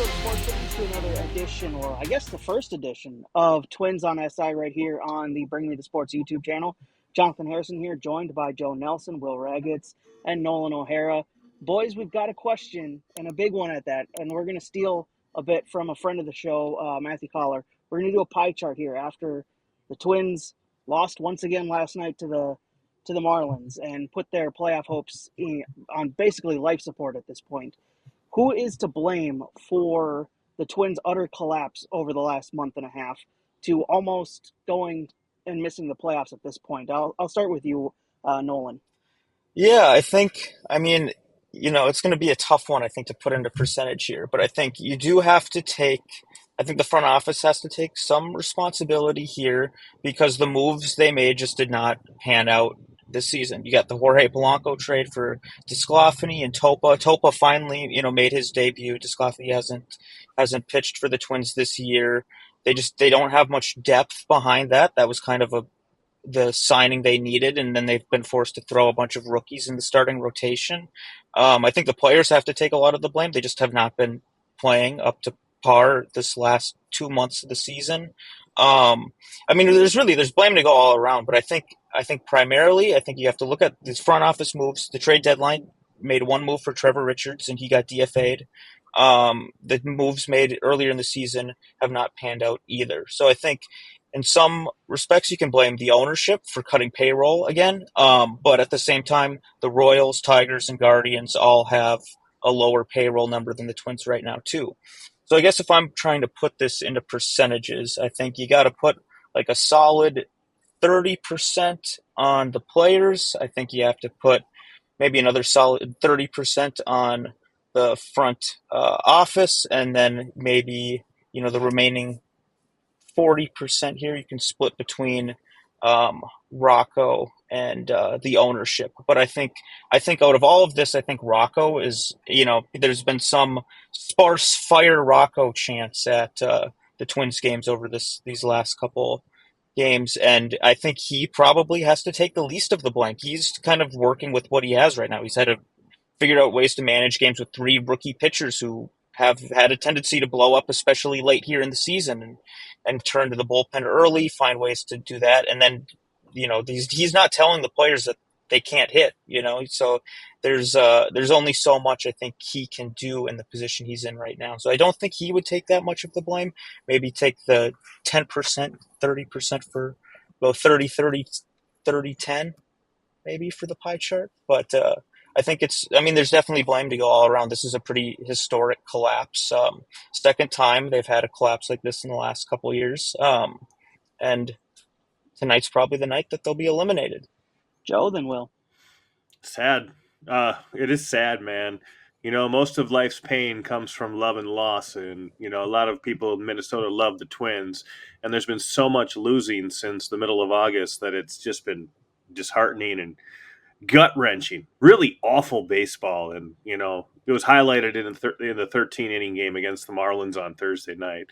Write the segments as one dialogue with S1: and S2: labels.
S1: Sports to another edition, or I guess the first edition of Twins on SI right here on the Bring Me the Sports YouTube channel. Jonathan Harrison here, joined by Joe Nelson, Will Raggets, and Nolan O'Hara. Boys, we've got a question, and a big one at that, and we're going to steal a bit from a friend of the show, Matthew Collar. We're going to do a pie chart here after the Twins lost once again last night to the Marlins and put their playoff hopes on basically life support at this point. Who is to blame for the Twins' utter collapse over the last month and a half to almost going and missing the playoffs at this point? I'll start with you, Nolan.
S2: Yeah, it's going to be a tough one, I think, to put into percentage here. But I think you do have to I think the front office has to take some responsibility here because the moves they made just did not pan out this season. You got the Jorge Polanco trade for Desclafani and Topa. Topa finally, made his debut. Desclafani hasn't pitched for the Twins this year. They don't have much depth behind that. That was kind of the signing they needed, and then they've been forced to throw a bunch of rookies in the starting rotation. I think the players have to take a lot of the blame. They just have not been playing up to par this last 2 months of the season. There's blame to go all around, but I think primarily, I think you have to look at these front office moves. The trade deadline made one move for Trevor Richards, and he got DFA'd. The moves made earlier in the season have not panned out either. So I think in some respects, you can blame the ownership for cutting payroll again. But at the same time, the Royals, Tigers, and Guardians all have a lower payroll number than the Twins right now, too. So I guess if I'm trying to put this into percentages, I think you got to put like a solid 30% on the players. I think you have to put maybe another solid 30% on the front office, and then maybe, the remaining 40% here you can split between Rocco and the ownership. But I think out of all of this, I think Rocco is, there's been some sparse fire Rocco chants at the Twins games over these last couple games, and I think he probably has to take the least of the blame. He's kind of working with what he has right now. He's had to figure out ways to manage games with three rookie pitchers who have had a tendency to blow up, especially late here in the season, and turn to the bullpen early, find ways to do that. And then, he's not telling the players that they can't hit, so there's only so much I think he can do in the position he's in right now. So I don't think he would take that much of the blame. Maybe take the 10%, 30% for, well, 30-30-30-10 maybe for the pie chart. But I think there's definitely blame to go all around. This is a pretty historic collapse. Second time they've had a collapse like this in the last couple of years. And tonight's probably the night that they'll be eliminated.
S1: Joe, then Will.
S3: Sad. It is sad, man. Most of life's pain comes from love and loss. And, a lot of people in Minnesota love the Twins. And there's been so much losing since the middle of August that it's just been disheartening and gut-wrenching. Really awful baseball. And, it was highlighted in the 13-inning game against the Marlins on Thursday night.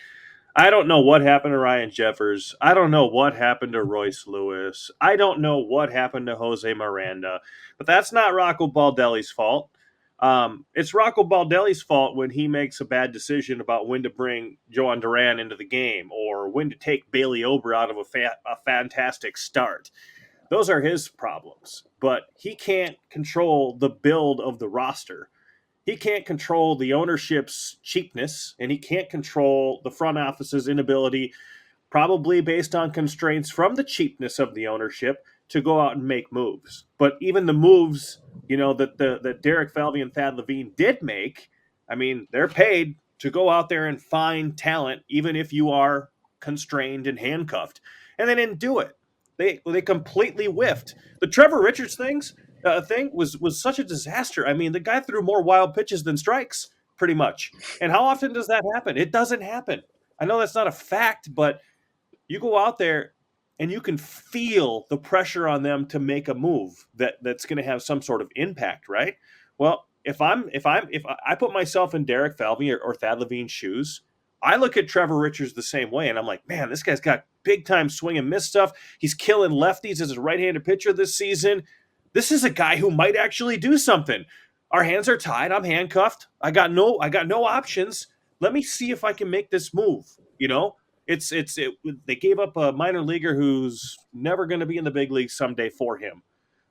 S3: I don't know what happened to Ryan Jeffers. I don't know what happened to Royce Lewis. I don't know what happened to Jose Miranda. But that's not Rocco Baldelli's fault. It's Rocco Baldelli's fault when he makes a bad decision about when to bring Joan Duran into the game or when to take Bailey Ober out of a fantastic start. Those are his problems. But he can't control the build of the roster. He can't control the ownership's cheapness, and he can't control the front office's inability, probably based on constraints from the cheapness of the ownership, to go out and make moves. But even the moves, that Derek Falvey and Thad Levine did make, they're paid to go out there and find talent, even if you are constrained and handcuffed. And they didn't do it. They completely whiffed. The Trevor Richards thing was such a disaster. The guy threw more wild pitches than strikes, pretty much. And how often does that happen? It doesn't happen. I know that's not a fact, but you go out there and you can feel the pressure on them to make a move that's going to have some sort of impact, right? Well, if I put myself in Derek Falvey or Thad Levine's shoes, I look at Trevor Richards the same way, and I'm like, man, this guy's got big-time swing and miss stuff. He's killing lefties as a right-handed pitcher this season. This is a guy who might actually do something. Our hands are tied. I'm handcuffed. I got no options. Let me see if I can make this move. They gave up a minor leaguer who's never going to be in the big leagues someday for him.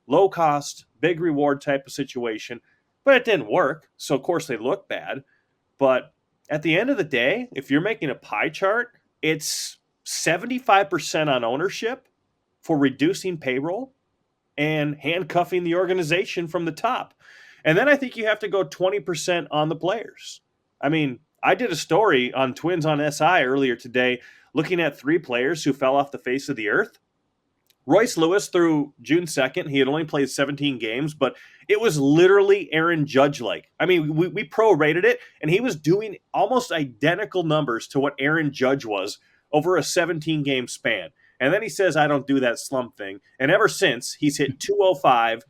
S3: Low cost, big reward type of situation, but it didn't work. So of course they look bad. But at the end of the day, if you're making a pie chart, it's 75% on ownership for reducing payroll and handcuffing the organization from the top. And then I think you have to go 20% on the players. I mean, I did a story on Twins on SI earlier today looking at 3 players who fell off the face of the earth. Royce Lewis through June 2nd, he had only played 17 games, but it was literally Aaron Judge-like. I mean, we prorated it, and he was doing almost identical numbers to what Aaron Judge was over a 17-game span. And then he says, I don't do that slump thing. And ever since, he's hit 205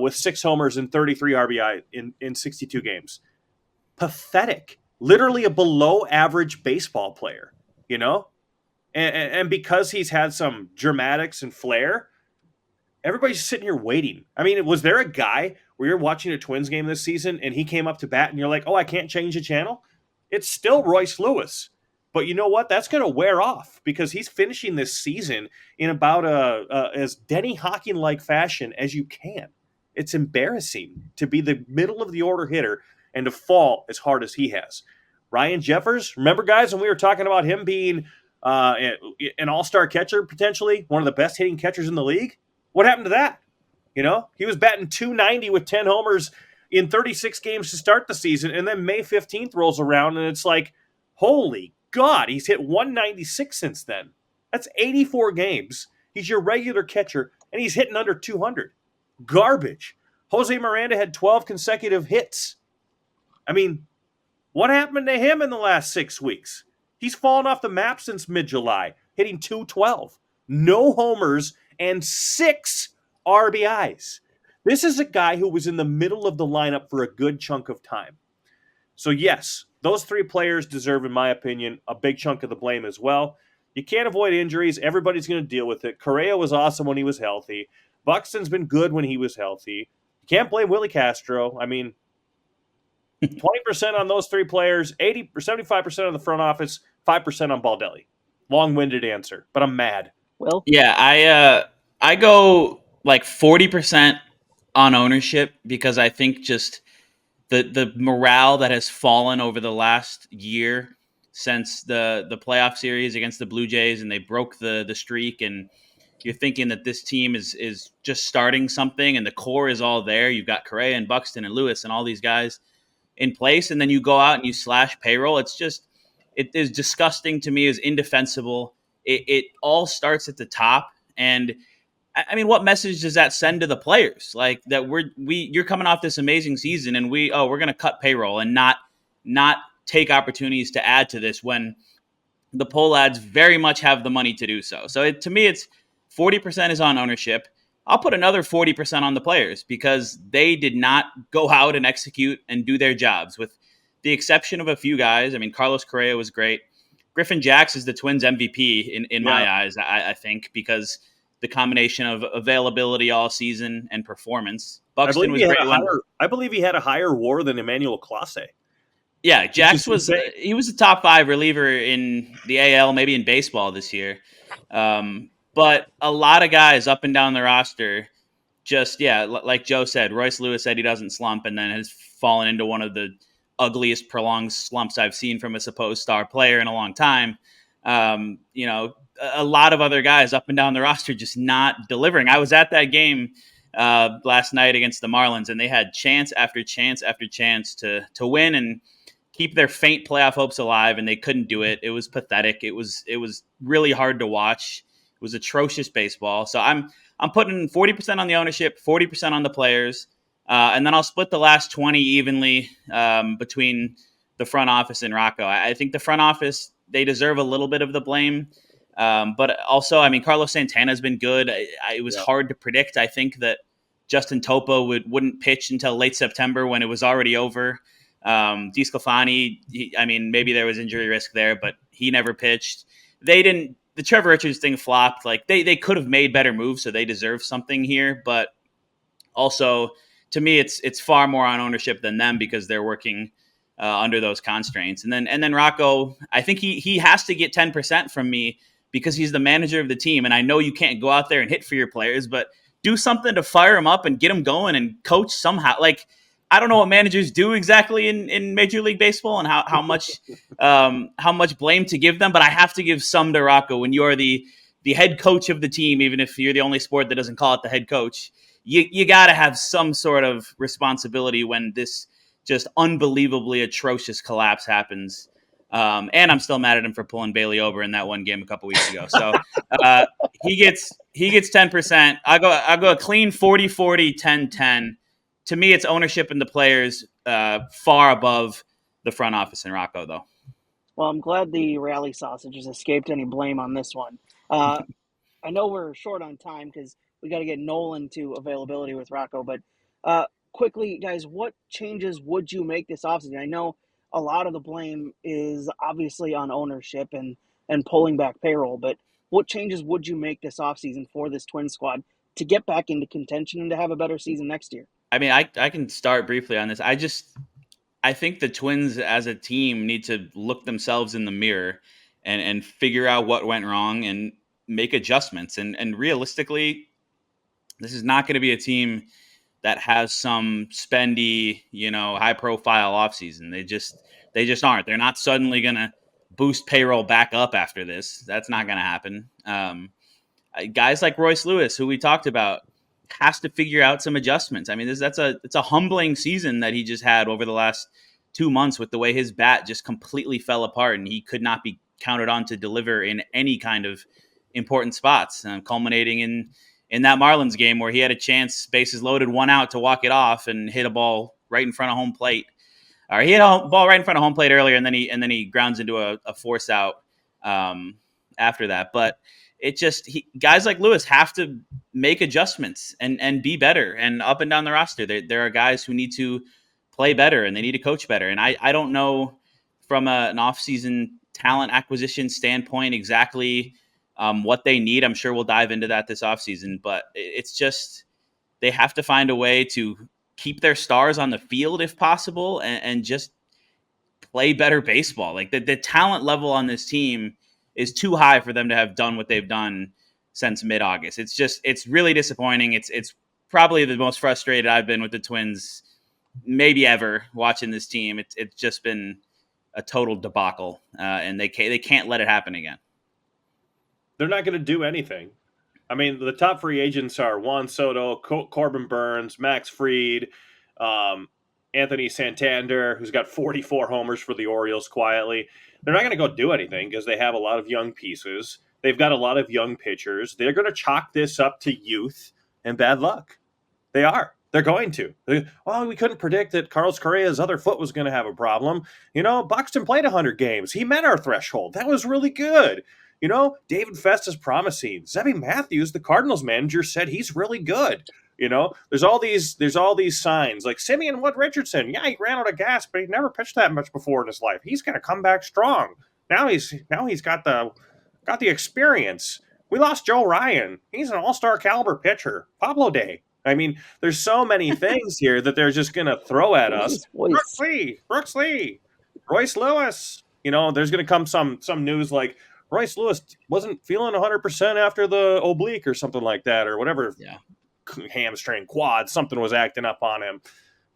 S3: with 6 homers and 33 RBI in 62 games. Pathetic. Literally a below-average baseball player, you know? And because he's had some dramatics and flair, everybody's sitting here waiting. I mean, was there a guy where you're watching a Twins game this season and he came up to bat and you're like, oh, I can't change the channel? It's still Royce Lewis. But you know what? That's going to wear off because he's finishing this season in about as Denny Hawking-like fashion as you can. It's embarrassing to be the middle of the order hitter and to fall as hard as he has. Ryan Jeffers, remember, guys, when we were talking about him being an all-star catcher, potentially one of the best hitting catchers in the league? What happened to that? You know, he was batting .290 with 10 homers in 36 games to start the season, and then May 15th rolls around, and it's like, holy God, he's hit .196 since then. That's 84 games. He's your regular catcher, and he's hitting under 200. Garbage. Jose Miranda had 12 consecutive hits. I mean, what happened to him in the last 6 weeks? He's fallen off the map since mid-July, hitting .212. No homers and 6 RBIs. This is a guy who was in the middle of the lineup for a good chunk of time. So yes, those 3 players deserve, in my opinion, a big chunk of the blame as well. You can't avoid injuries. Everybody's going to deal with it. Correa was awesome when he was healthy. Buxton's been good when he was healthy. You can't blame Willie Castro. I mean, 20% on those 3 players, 80 or 75% on the front office, 5% on Baldelli. Long-winded answer, but I'm mad.
S1: Will?
S4: Yeah, I go like 40% on ownership because I think just the morale that has fallen over the last year since the playoff series against the Blue Jays and they broke the streak, and you're thinking that this team is just starting something and the core is all there. You've got Correa and Buxton and Lewis and all these guys in place, and then you go out and you slash payroll. It is disgusting to me, is indefensible. It all starts at the top. And I mean, what message does that send to the players? Like that you're coming off this amazing season and we're going to cut payroll and not take opportunities to add to this when the poll ads very much have the money to do so. So to me, it's 40% is on ownership. I'll put another 40% on the players because they did not go out and execute and do their jobs, with the exception of a few guys. I mean, Carlos Correa was great. Griffin Jax is the Twins MVP in my eyes, I think, because the combination of availability all season and performance. Buxton was great.
S3: I believe he had a higher WAR than Emmanuel Clase.
S4: Yeah, Jax was a top 5 reliever in the AL, maybe in baseball this year. But a lot of guys up and down the roster just, like Joe said, Royce Lewis said he doesn't slump and then has fallen into one of the ugliest prolonged slumps I've seen from a supposed star player in a long time. A lot of other guys up and down the roster just not delivering. I was at that game last night against the Marlins, and they had chance after chance after chance to win and keep their faint playoff hopes alive, and they couldn't do it. It was pathetic. It was really hard to watch. It was atrocious baseball. So I'm putting 40% on the ownership, 40% on the players, and then I'll split the last 20 evenly between the front office and Rocco. I think the front office, they deserve a little bit of the blame. But also, I mean, Carlos Santana's been good. It was hard to predict. I think that Justin Topa wouldn't pitch until late September when it was already over. DeSclafani, maybe there was injury risk there, but he never pitched. The Trevor Richards thing flopped. Like they could have made better moves, so they deserve something here. But also, to me, it's far more on ownership than them because they're working under those constraints. And then Rocco, I think he has to get 10% from me because he's the manager of the team. And I know you can't go out there and hit for your players, but do something to fire them up and get them going and coach somehow. Like, I don't know what managers do exactly in Major League Baseball and how much blame to give them, but I have to give some to Rocco when you are the head coach of the team, even if you're the only sport that doesn't call it the head coach. You got to have some sort of responsibility when this just unbelievably atrocious collapse happens. And I'm still mad at him for pulling Bailey over in that one game a couple weeks ago. So he gets 10%. I go a clean 40-40, 10-10. To me, it's ownership and the players far above the front office in Rocco, though.
S1: Well, I'm glad the rally sausages escaped any blame on this one. I know we're short on time because we got to get Nolan to availability with Rocco, but quickly, guys, what changes would you make this offseason? I know a lot of the blame is obviously on ownership and pulling back payroll, but what changes would you make this offseason for this twin squad to get back into contention and to have a better season next year?
S4: I mean, I can start briefly on this. I think the Twins as a team need to look themselves in the mirror and figure out what went wrong and make adjustments. And realistically, this is not going to be a team that has some spendy, high profile offseason. They just aren't. They're not suddenly going to boost payroll back up after this. That's not going to happen. Guys like Royce Lewis, who we talked about, has to figure out some adjustments. I mean, it's a humbling season that he just had over the last 2 months with the way his bat just completely fell apart and he could not be counted on to deliver in any kind of important spots, culminating in that Marlins game where he had a chance, bases loaded, 1 out to walk it off and hit a ball right in front of home plate. Or he hit a ball right in front of home plate earlier, and then he grounds into a force out after that. But guys like Lewis have to make adjustments and be better. And up and down the roster, there are guys who need to play better and they need to coach better. And I don't know from an offseason talent acquisition standpoint exactly what they need. I'm sure we'll dive into that this offseason, but it's just they have to find a way to keep their stars on the field if possible and just play better baseball. Like the talent level on this team is too high for them to have done what they've done since mid-August. It's really disappointing. It's probably the most frustrated I've been with the Twins maybe ever watching this team. It's just been a total debacle, and they can't let it happen again.
S3: They're not going to do anything. I mean, the top free agents are Juan Soto, Corbin Burns, Max Fried, Anthony Santander, who's got 44 homers for the Orioles quietly. They're not going to go do anything because they have a lot of young pieces. They've got a lot of young pitchers. They're going to chalk this up to youth and bad luck. They are. They're going to. Well, we couldn't predict that Carlos Correa's other foot was going to have a problem. Buxton played 100 games. He met our threshold. That was really good. David Fest is promising. Zebby Matthews, the Cardinals manager, said he's really good. There's all these signs like Simeon Wood Richardson. Yeah, he ran out of gas, but he never pitched that much before in his life. He's going to come back strong. Now he's got the experience. We lost Joe Ryan. He's an all-star caliber pitcher. Pablo Day. I mean, there's so many things here that they're just going to throw at us. Brooks Lee, Royce Lewis. There's going to come some news like Royce Lewis wasn't feeling 100% after the oblique or something like that or whatever.
S4: Yeah.
S3: Hamstring, quad, something was acting up on him.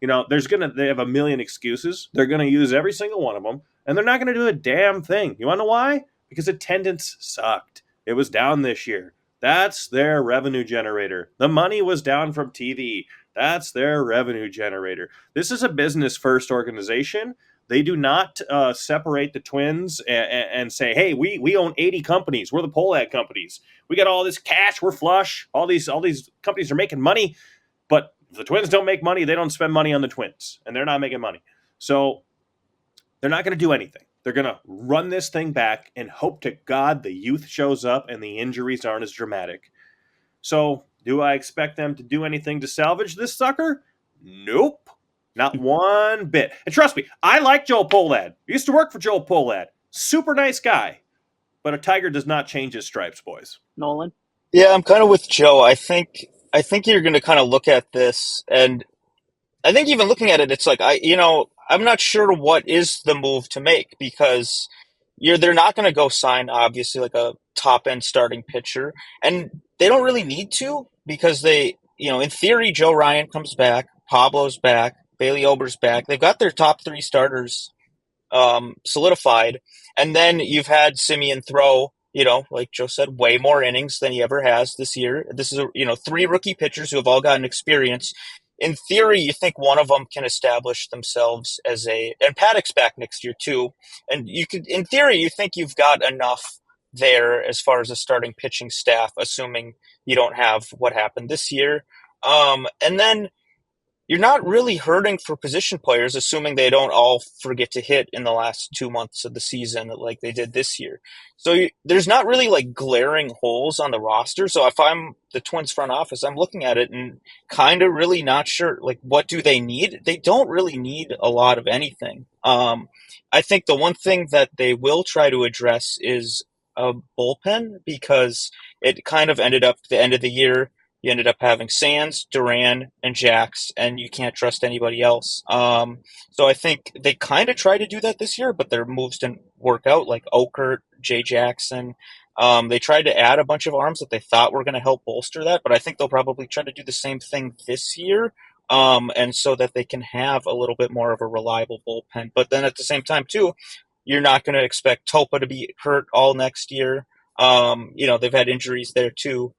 S3: They have a million excuses. They're going to use every single one of them, and they're not going to do a damn thing. You want to know why? Because attendance sucked. It was down this year. That's their revenue generator. The money was down from TV. That's their revenue generator. This is a business-first organization. They do not separate the Twins and say, hey, we own 80 companies. We're the Polad companies. We got all this cash. We're flush. All these companies are making money. But if the Twins don't make money, they don't spend money on the Twins. And they're not making money. So they're not going to do anything. They're going to run this thing back and hope to God the youth shows up and the injuries aren't as dramatic. So do I expect them to do anything to salvage this sucker? Nope. Not one bit. And trust me, I like Joe Polad. I used to work for Joe Polad. Super nice guy. But a tiger does not change his stripes, boys.
S1: Nolan?
S2: Yeah, I'm kind of with Joe. I think you're going to kind of look at this, and I think even looking at it, it's like I'm not sure what is the move to make because they're not going to go sign obviously like a top end starting pitcher, and they don't really need to because in theory Joe Ryan comes back, Pablo's back, Bailey Ober's back. They've got their top three starters solidified. And then you've had Simeon throw, like Joe said, way more innings than he ever has this year. This is, three rookie pitchers who have all gotten experience. In theory, you think one of them can establish themselves and Paddock's back next year too. And in theory, you think you've got enough there as far as a starting pitching staff, assuming you don't have what happened this year. And then you're not really hurting for position players, assuming they don't all forget to hit in the last 2 months of the season like they did this year. So there's not really like glaring holes on the roster. So if I'm the Twins front office, I'm looking at it and kind of really not sure, like, what do they need? They don't really need a lot of anything. I think the one thing that they will try to address is a bullpen because it kind of ended up the end of the year you ended up having Sands, Duran, and Jax, and you can't trust anybody else. So I think they kind of tried to do that this year, but their moves didn't work out, like Okert, Jay Jackson. They tried to add a bunch of arms that they thought were going to help bolster that, but I think they'll probably try to do the same thing this year, and so that they can have a little bit more of a reliable bullpen. But then at the same time, too, you're not going to expect Topa to be hurt all next year. They've had injuries there, too.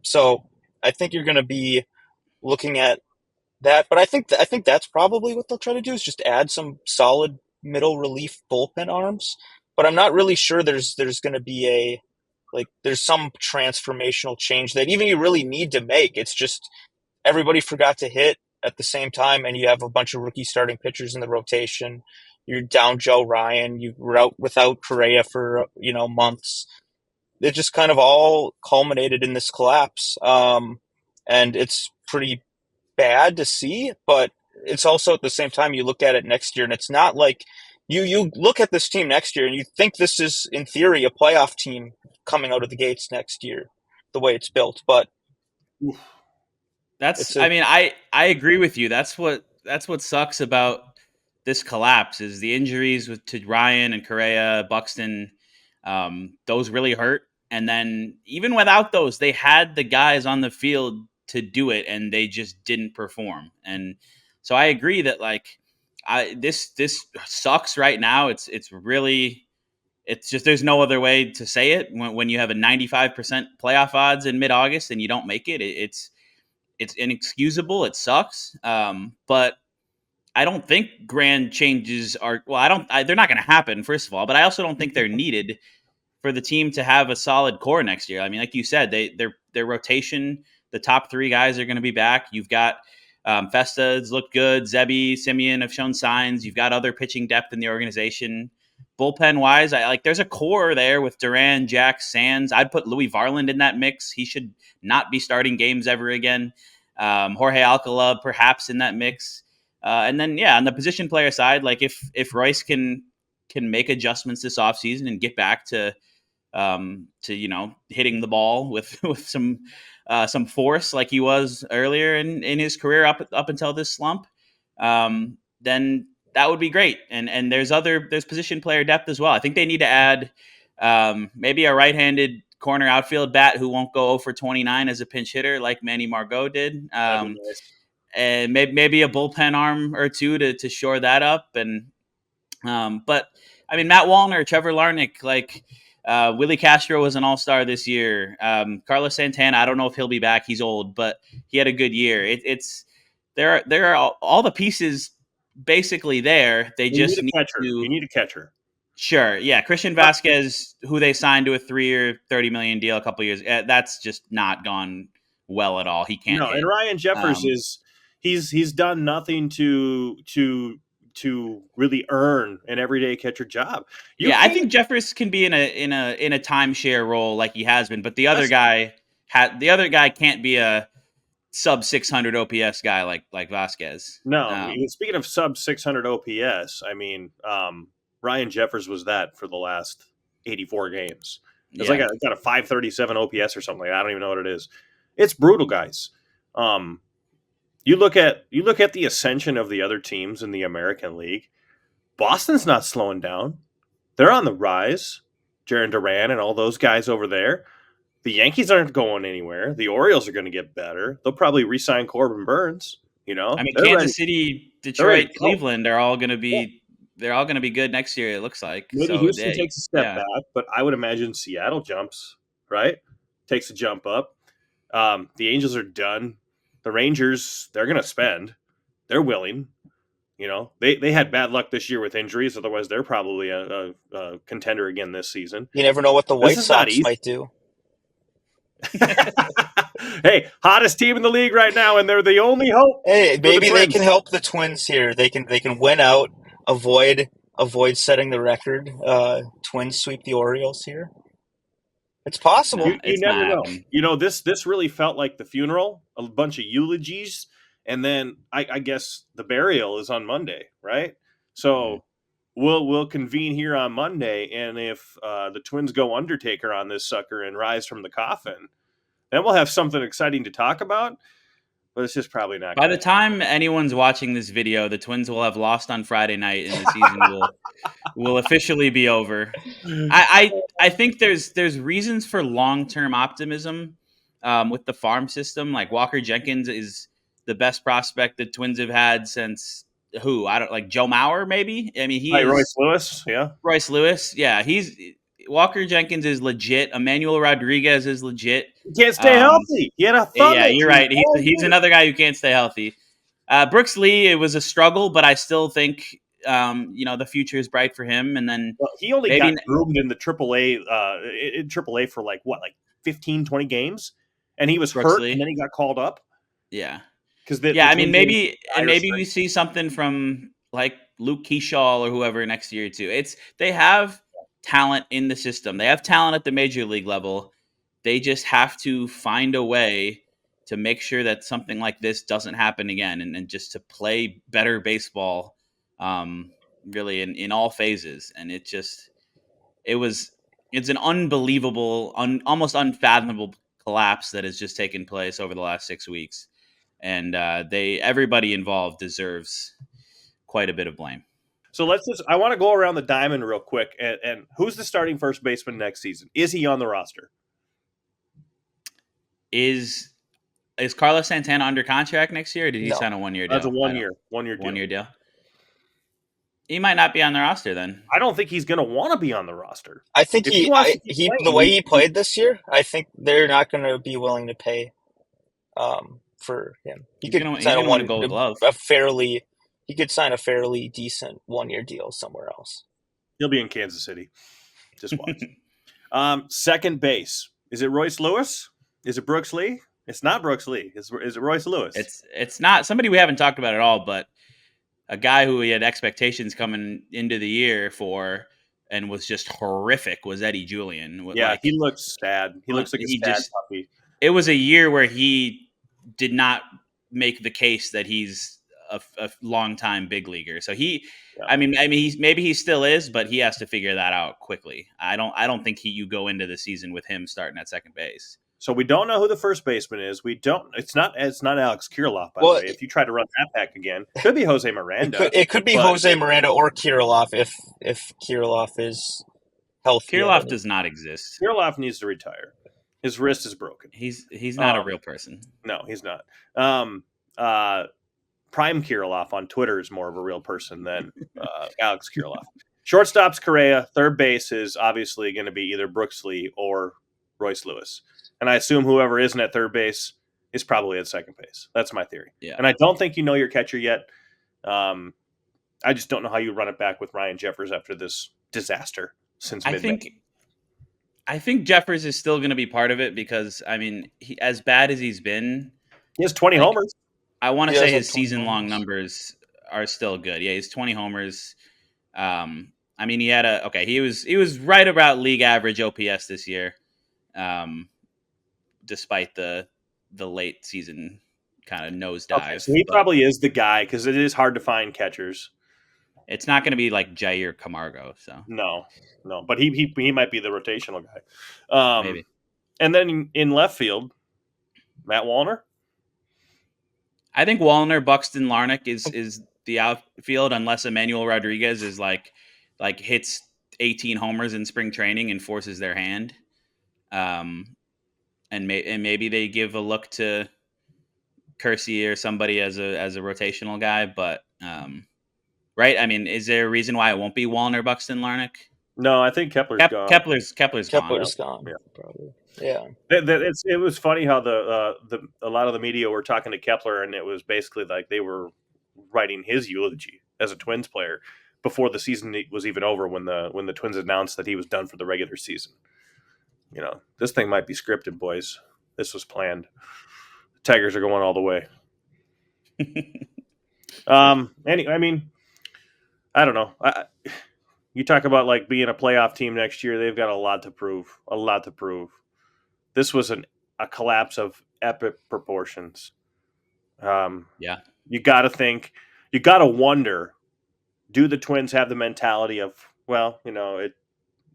S2: So I think you're going to be looking at that, but I think that's probably what they'll try to do is just add some solid middle relief bullpen arms. But I'm not really sure there's going to be there's some transformational change that even you really need to make. It's just everybody forgot to hit at the same time, and you have a bunch of rookie starting pitchers in the rotation. You're down Joe Ryan. You were out without Correa for months. It just kind of all culminated in this collapse. And it's pretty bad to see, but it's also at the same time you look at it next year and it's not like you look at this team next year and you think this is in theory a playoff team coming out of the gates next year, the way it's built. But
S4: I agree with you. That's what sucks about this collapse is the injuries to Ryan and Correa, Buxton. Those really hurt. And then even without those, they had the guys on the field to do it, and they just didn't perform. And so I agree that this sucks right now. It's just there's no other way to say it. When you have a 95% playoff odds in mid-August and you don't make it, it's inexcusable. It sucks. But I don't think grand changes are. Well, they're not going to happen. First of all, but I also don't think they're needed for the team to have a solid core next year. I mean, like you said, their rotation, the top three guys are going to be back. You've got Festa's looked good. Zebi, Simeon have shown signs. You've got other pitching depth in the organization. Bullpen wise, there's a core there with Duran, Jack, Sands. I'd put Louis Varland in that mix. He should not be starting games ever again. Jorge Alcala perhaps in that mix. And then on the position player side, like if Royce can make adjustments this offseason and get back to hitting the ball with some force like he was earlier in his career up until this slump, then that would be great. And there's position player depth as well. I think they need to add maybe a right-handed corner outfield bat who won't go 0 for 29 as a pinch hitter like Manny Margot did.
S3: Nice.
S4: And maybe a bullpen arm or two to shore that up. And but I mean, Matt Wallner, Trevor Larnach, Willie Castro was an all-star this year. Carlos Santana, I don't know if he'll be back. He's old, but he had a good year. There are all the pieces basically there. They just need
S3: catcher.
S4: to.
S3: You need a catcher.
S4: Sure, yeah. Christian Vasquez, who they signed to a 3-year, $30 million deal a couple years, that's just not gone well at all. He can't.
S3: No,
S4: hit.
S3: And Ryan Jeffers he's done nothing to really earn an everyday catcher job.
S4: I think Jeffers can be in a timeshare role like he has been, but the other guy can't be a sub 600 OPS guy like Vasquez.
S3: No, speaking of sub 600 OPS, I mean, Ryan Jeffers was that for the last 84 games. It's got a 537 OPS or something like that. I don't even know what it is. It's brutal, guys. You look at the ascension of the other teams in the American League. Boston's not slowing down. They're on the rise. Jaron Duran and all those guys over there. The Yankees aren't going anywhere. The Orioles are going to get better. They'll probably re-sign Corbin Burns. You
S4: I
S3: know,
S4: mean,
S3: they're ready.
S4: Kansas City,
S3: They're ready
S4: Detroit,
S3: to go.
S4: Cleveland are all going to
S3: Yeah.
S4: be good next year. It looks like
S3: Maybe
S4: so.
S3: Houston takes a step
S4: Yeah.
S3: back, but I would imagine Seattle jumps, right? Takes a jump up. The Angels are done. The Rangers, they're going to spend. They're willing. You know, they had bad luck this year with injuries. Otherwise, they're probably a contender again this season.
S2: You never know what the
S3: This
S2: White
S3: is not
S2: Sox
S3: easy.
S2: might do.
S3: Hey, hottest team in the league right now, and they're the only hope.
S2: Hey,
S3: for the
S2: maybe they
S3: Twins.
S2: can help the Twins here. They can win out, avoid setting the record. Twins sweep the Orioles here. It's possible.
S3: You
S4: It's not
S3: never know.
S4: happening.
S3: You know, this really felt like the funeral, a bunch of eulogies, and then I guess the burial is on Monday, right? So we'll convene here on Monday, and if the Twins go Undertaker on this sucker and rise from the coffin, then we'll have something exciting to talk about. But it's just probably not.
S4: By the time anyone's watching this video, the Twins will have lost on Friday night, and the season will officially be over. I think there's reasons for long-term optimism with the farm system. Like Walker Jenkins is the best prospect the Twins have had since who? I don't like Joe Mauer maybe. I mean he
S3: Right,
S4: is
S3: Royce Lewis, yeah.
S4: Royce Lewis. Yeah, he's Walker Jenkins is legit. Emmanuel Rodriguez is legit.
S3: He can't stay healthy. He had a thumb
S4: Yeah, you're
S3: injury
S4: right.
S3: all
S4: He's
S3: year.
S4: another guy who can't stay healthy. Brooks Lee, it was a struggle, but I still think the future is bright for him. And then
S3: Well, he only
S4: maybe
S3: got groomed in the AAA, in AAA for like 15, 20 games, and he was
S4: Brooks
S3: hurt, and then
S4: Lee.
S3: he got called up
S4: Yeah.
S3: because the
S4: Yeah, I mean,
S3: Twins didn't
S4: maybe we see something from like Luke Keyshaw or whoever next year too. They have talent in the system. They have talent at the major league level. They just have to find a way to make sure that something like this doesn't happen again, and just to play better baseball, really in all phases. And it's an unbelievable, almost unfathomable collapse that has just taken place over the last 6 weeks, and everybody involved deserves quite a bit of blame.
S3: So I want to go around the diamond real quick, and who's the starting first baseman next season? Is he on the roster?
S4: Is Carlos Santana under contract next year, or did he
S2: No.
S4: sign a 1-year deal?
S3: That's a one year deal.
S4: 1-year deal. He might not be on the roster then.
S3: I don't think he's going to want to be on the roster.
S2: I think
S3: If he wants to keep
S2: the
S3: playing,
S2: way he played this year, I think they're not going to be willing to pay for him. He
S4: He's
S2: could
S4: gonna
S2: sign
S4: win a Gold Glove.
S2: He could sign a fairly decent 1-year deal somewhere else.
S3: he'll be in Kansas City. Just watch. Second base. Is it Royce Lewis? Is it Brooks Lee? It's not Brooks Lee. Is it Royce Lewis?
S4: It's not somebody we haven't talked about at all, but a guy who we had expectations coming into the year for and was just horrific was Eddie Julian.
S3: Yeah, he looks sad. He looks like a sad puppy.
S4: It was a year where he did not make the case that he's a long-time big leaguer. So I mean, maybe he still is, but he has to figure that out quickly. I don't think you go into the season with him starting at second base.
S3: So we don't know who the first baseman is. We don't. It's not Alex Kirilloff, by the way. If you try to run that back again, it could be Jose Miranda.
S2: It could be Jose Miranda or Kirilloff if Kirilloff is healthy.
S4: Kirilloff does not exist.
S3: Kirilloff needs to retire. His wrist is broken.
S4: He's not a real person.
S3: No, he's not. Prime Kirilloff on Twitter is more of a real person than Alex Kirilloff. Shortstop's Correa. Third base is obviously going to be either Brooks Lee or Royce Lewis. And I assume whoever isn't at third base is probably at second base. That's my theory.
S4: Yeah.
S3: And I don't think you know your catcher yet. I just don't know how you run it back with Ryan Jeffers after this disaster since mid-May.
S4: I think Jeffers is still going to be part of it because, I mean, as bad as he's been,
S3: he has 20 homers.
S4: I want to say his season-long numbers are still good. Yeah, he's 20 homers. I mean, he was right about league average OPS this year, despite the late season kind of nosedive.
S3: Okay, so he probably is the guy because it is hard to find catchers.
S4: It's not going to be like Jair Camargo, so
S3: no, but he might be the rotational guy.
S4: Maybe.
S3: And then in left field, Matt Wallner.
S4: I think Wallner, Buxton, Larnach is the outfield unless Emmanuel Rodriguez is like hits 18 homers in spring training and forces their hand. And maybe they give a look to Kersey or somebody as a rotational guy, but right? I mean, is there a reason why it won't be Wallner, Buxton, Larnach?
S3: No, I think Kepler's gone.
S4: Kepler's gone.
S2: Kepler's gone.
S3: Yeah.
S2: Probably. Yeah.
S3: It was funny how a lot of the media were talking to Kepler, and it was basically like they were writing his eulogy as a Twins player before the season was even over, when the Twins announced that he was done for the regular season. You know, this thing might be scripted, boys. This was planned. The Tigers are going all the way. I mean, I don't know. You talk about like being a playoff team next year. They've got a lot to prove. A lot to prove. This was a collapse of epic proportions.
S4: Yeah.
S3: You got to think. You got to wonder. Do the Twins have the mentality of, well, you know,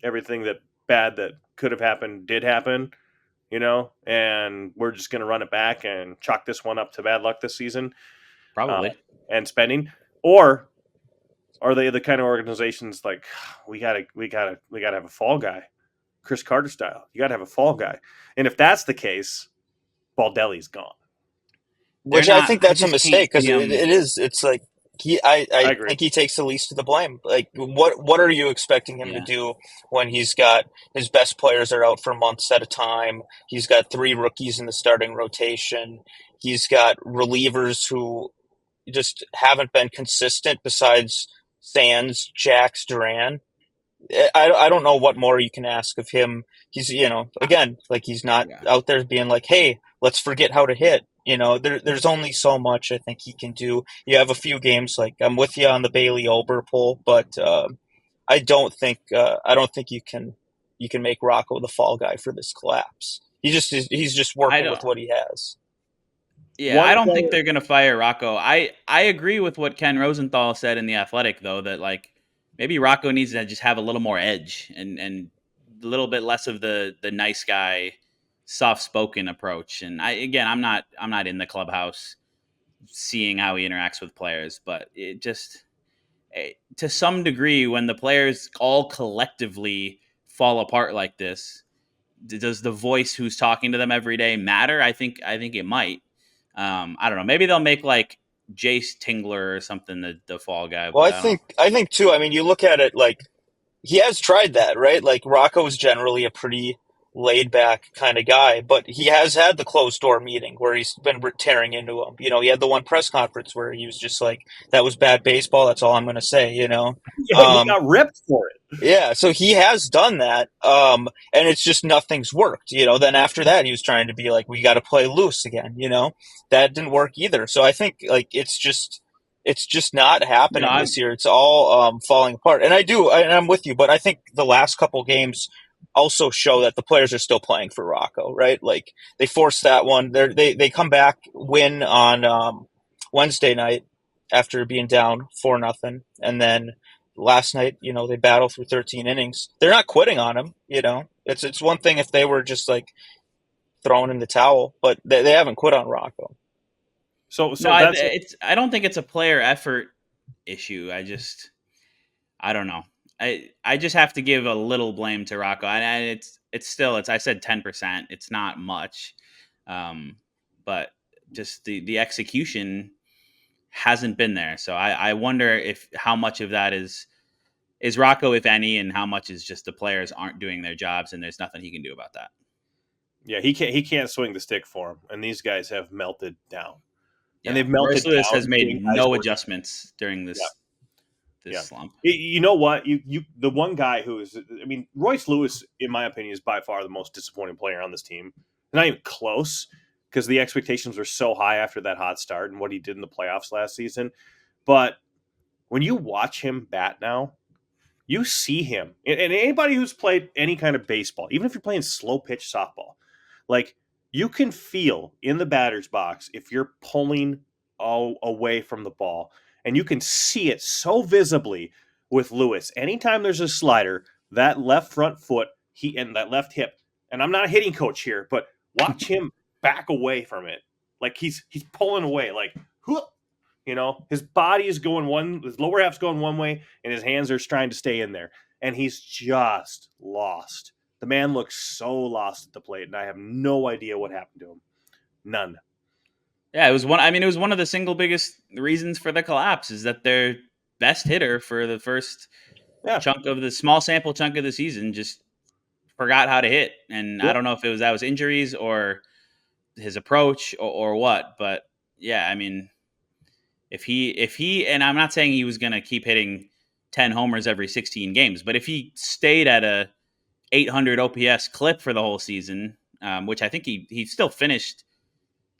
S3: everything that bad that could have happened did happen, you know, and we're just going to run it back and chalk this one up to bad luck this season,
S4: Probably.
S3: and spending, or are they the kind of organizations like, we gotta have a fall guy, Chris Carter style? You gotta have a fall guy, and if that's the case, Baldelli's gone.
S2: Which
S4: They're
S2: I
S4: not.
S2: think
S4: I
S2: that's a
S4: just can't
S2: mistake, because
S4: see 'em.
S2: it is. It's like
S3: I
S2: I
S3: agree.
S2: think he takes the least of the blame. Like, what are you expecting him to
S4: Yeah.
S2: do when he's got his best players are out for months at a time? He's got 3 rookies in the starting rotation. He's got relievers who just haven't been consistent besides Sands, Jax, Duran. I don't know what more you can ask of him. He's, again, like, he's not
S4: Yeah.
S2: out there being like, hey, let's forget how to hit. There's only so much I think he can do. You have a few games, like, I'm with you on the Bailey Ober pull, but I don't think you can make Rocco the fall guy for this collapse. He's just
S4: I
S2: working with
S4: don't.
S2: what he has.
S4: Yeah,
S3: One
S4: I don't think
S3: player,
S4: they're gonna fire Rocco. I agree with what Ken Rosenthal said in the Athletic, though, that like maybe Rocco needs to just have a little more edge and a little bit less of the nice guy, soft spoken approach. And I'm not in the clubhouse seeing how he interacts with players, but it just to some degree when the players all collectively fall apart like this, does the voice who's talking to them every day matter? I think it might. I don't know. Maybe they'll make like Jace Tingler or something the fall guy,
S2: Well,
S4: but
S2: I
S4: I don't.
S2: think too. I mean, you look at it like he has tried that, right? Like, Rocco is generally a pretty laid back kind of guy, but he has had the closed door meeting where he's been tearing into him. He had the one press conference where he was just like, "That was bad baseball. That's all I'm going to say."
S3: he got ripped for it.
S2: Yeah, so he has done that, and it's just nothing's worked. Then after that, he was trying to be like, "We got to play loose again." That didn't work either. So I think like it's just not
S4: You know,
S2: happening
S4: I'm
S2: this year. It's all falling apart. And I'm with you, but I think the last couple games also show that the players are still playing for Rocco, right? Like, they forced that one. They come back, win on Wednesday night after being down 4-0, and then last night, they battle through 13 innings. They're not quitting on him. It's one thing if they were just like throwing in the towel, but they haven't quit on Rocco.
S3: So
S4: no,
S3: that's
S4: I don't think it's a player effort issue. I don't know. I just have to give a little blame to Rocco, and it's still I said 10%. It's not much, but just the execution hasn't been there. So I wonder if how much of that is Rocco, if any, and how much is just the players aren't doing their jobs, and there's nothing he can do about that.
S3: yeah, he can't swing the stick for him, and these guys have melted down, and
S4: Yeah,
S3: they've melted
S4: Royce Lewis
S3: down.
S4: has made
S3: Getting guys
S4: no
S3: working.
S4: adjustments during
S3: Yeah,
S4: this
S3: yeah.
S4: slump.
S3: You know what? You the one guy who is, I mean, Royce Lewis, in my opinion, is by far the most disappointing player on this team. Not even close, because the expectations were so high after that hot start and what he did in the playoffs last season. But when you watch him bat now, you see him, and anybody who's played any kind of baseball, even if you're playing slow pitch softball, like, you can feel in the batter's box if you're pulling away from the ball, and you can see it so visibly with Lewis. Anytime there's a slider, that left front foot, and that left hip, and I'm not a hitting coach here, but watch him back away from it, like he's pulling away, like, You know, his body is going his lower half's going one way, and his hands are trying to stay in there, and he's just lost. The man looks so lost at the plate, and I have no idea what happened to him. None.
S4: Yeah, it was one. I mean, it was one of the single biggest reasons for the collapse is that their best hitter for the first chunk of the small sample chunk of the season just forgot how to hit, and I don't know if that was injuries or his approach or what, but yeah, I mean, if he, and I'm not saying he was going to keep hitting 10 homers every 16 games, but if he stayed at a 800 OPS clip for the whole season, which I think he still finished,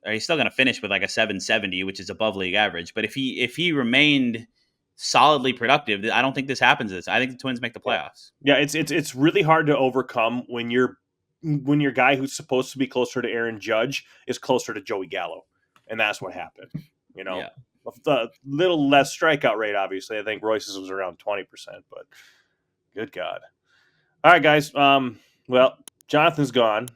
S4: or he's still going to finish with like a 770, which is above league average. But if he remained solidly productive, I don't think this happens. I think the Twins make the playoffs.
S3: Yeah, it's really hard to overcome when your guy who's supposed to be closer to Aaron Judge is closer to Joey Gallo, and that's what happened. You know, the little less strikeout rate, obviously. I think Royce's was around 20%, but good God. All right, guys. Well, Jonathan's gone.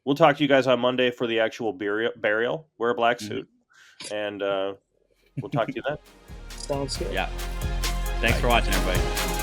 S3: We'll talk to you guys on Monday for the actual burial. Wear a black suit, and we'll talk to you then.
S1: Sounds good.
S4: Yeah. Thanks for watching, everybody.